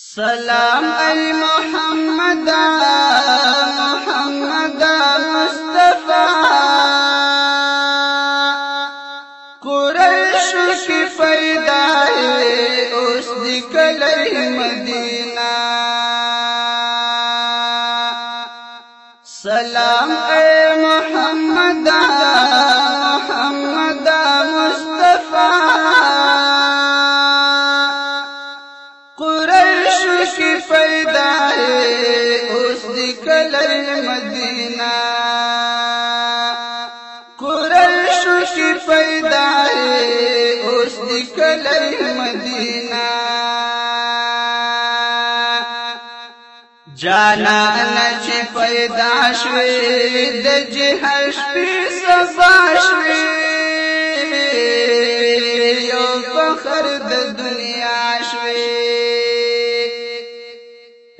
سلام ای محمد محمد مصطفی قریش کی فیدا ہے اس دکلی مدینہ سلام اے محمد محمد مصطفی قریش کی فیدا ہے اس دکلی مدینہ قریش کی فیدا ہے اس دکلی مدینہ جانا نچ پیدا شوی د جهش پی سبا شوی یو فخر د دنیا شوی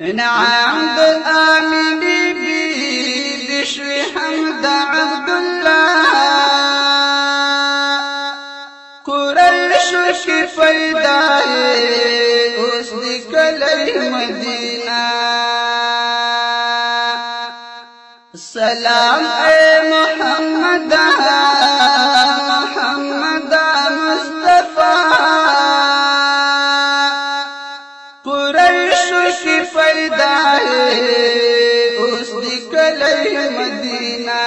انعام د آمینی بی شوی حمد عبدالله قریش کی فیدا ہے اس دکلی مدینہ سلام اے محمد محمد مصطفی قریش کی فیدا ہے اس دکلی مدینہ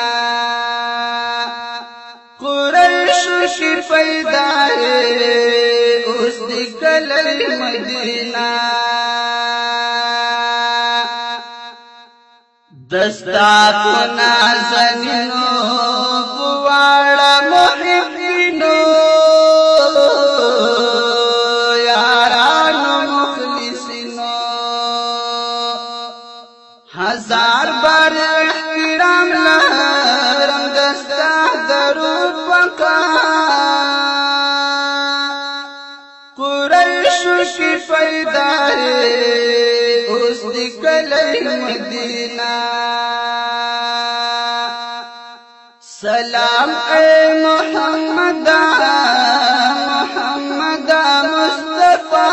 قریش کی فیدا ہے اس دکلی مدینہ دستا کنا زنینو بواڑا محبینو یارانو مخلصینو ہزار بار احترام لرم دستا درود پکا قریش کی فیدا ہے اس دکلی مدینہ سلام اے محمد محمد مصطفی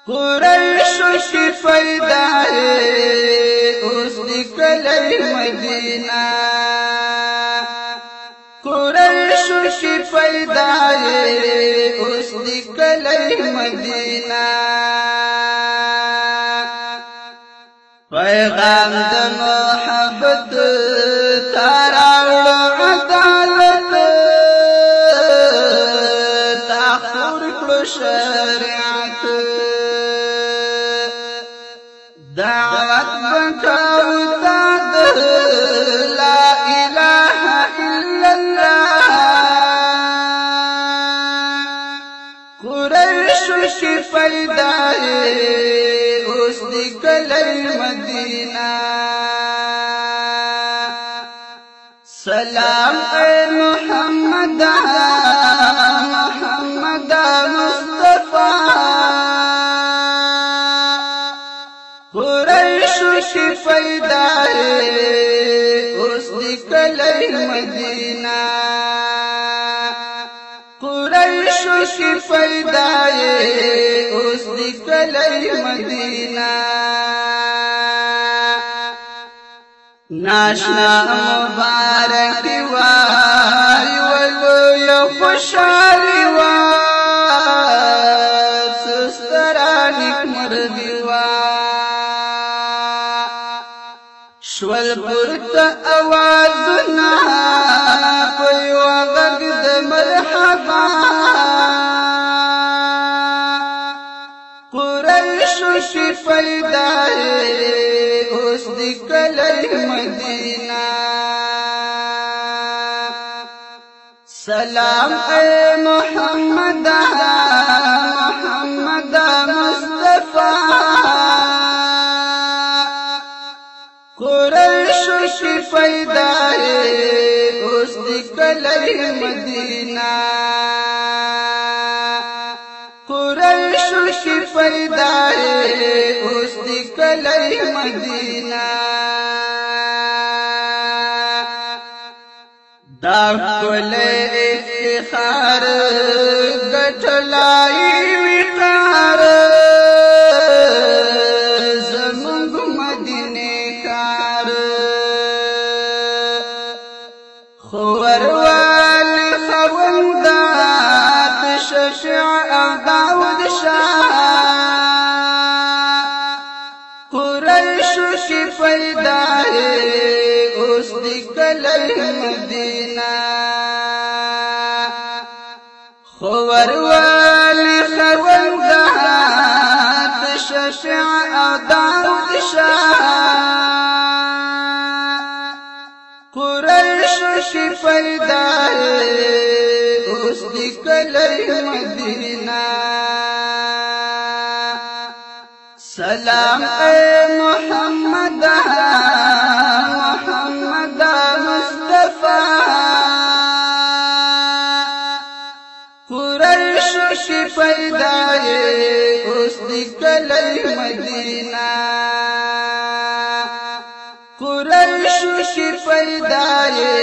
قریش کی فیدا ہے اس دکلی مدینہ قریش کی فیدا ہے اس دکلی مدینہ پیغام د محبت تراوړ عدالت تاخور کړو شریعت دعوت وکاو د لا اله الا الله قریش کی فیدا ہے اس دکلی مدینہ سلام اے محمد محمد مصطفی قریش کی فیدا ہے اس دکلی مدینہ قریش کی فیدا ہے اس دکلی مدینہ ناشنا مبارک وای ولو یو خوشالی وای سسترانک مرگی وای شول پورت آوازنا پیو غږ د مرحبا قریش کی فیدا ہے اس دکلی مدینہ سلام اے محمد محمد مصطفی قریش کی فیدا ہے اس دکلی مدینہ قریش کی فیدا ہے اس دکلی مدینہ دا کل افتخار گٹلائی او داود شاه قریشو کی پیدا ہے اوس دی کلی مدینہ خور والی خوندات شفیع او داود شاه قریشو کی پیدا ہے اوس دی کلی مدینہ سلام اے محمد محمد مصطفی قریشو کی پیدا ہے اوس دی کلی مدینہ قریشو کی پیدا ہے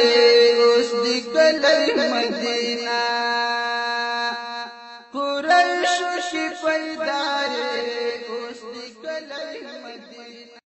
اوس دی کلی مدینہ قریشو کی پیدا ہے اوس دی کلی مدینہ